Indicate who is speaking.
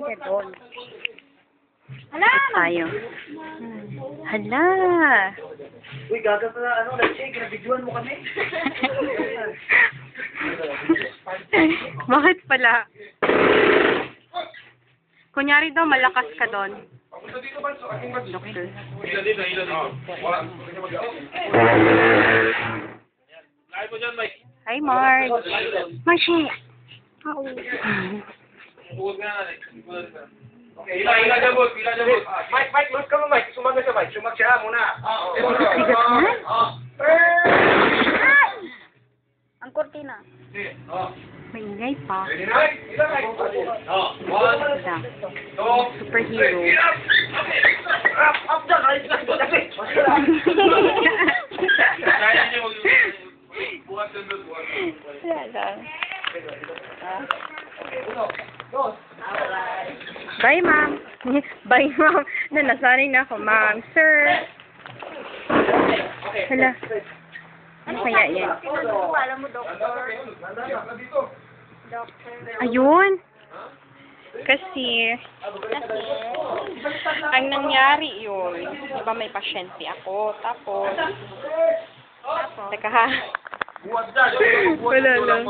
Speaker 1: Sige, doon.
Speaker 2: Hala!
Speaker 1: Tayo. Hala!
Speaker 3: Uy, gaga pa ano, Lache, kinabidyoan mo kami.
Speaker 1: Bakit pala? Kunyari daw, malakas ka doon. Doctor.
Speaker 4: Hila dito. Wala. Lahat mo dyan, Mike.
Speaker 1: Hi, Marge. Marge! Oo.
Speaker 4: Huwag ka na. Okay, hila jabot. Mike, load ka mo, Mike. Sumag siya, Mike. Sumag siya muna.
Speaker 1: Bigat man?
Speaker 2: Ang kortina.
Speaker 1: May ingay pa.
Speaker 4: Ready na? Hila, Mike. One,
Speaker 1: Isa.
Speaker 4: two,
Speaker 1: Superhero.
Speaker 3: Up dyan, ayos lang.
Speaker 4: Kaya niyo buhat doon.
Speaker 1: Wala lang. Bye, ma'am. Bye, ma'am. Nasanay na ako, ma'am. Sir. Hala. Ano kaya yan?
Speaker 2: Alam mo, doctor.
Speaker 1: Ayun. Kasi, ang nangyari yun, diba may pasyente ako, tapos, teka ha,
Speaker 4: Buhat dyan.
Speaker 1: wala lang.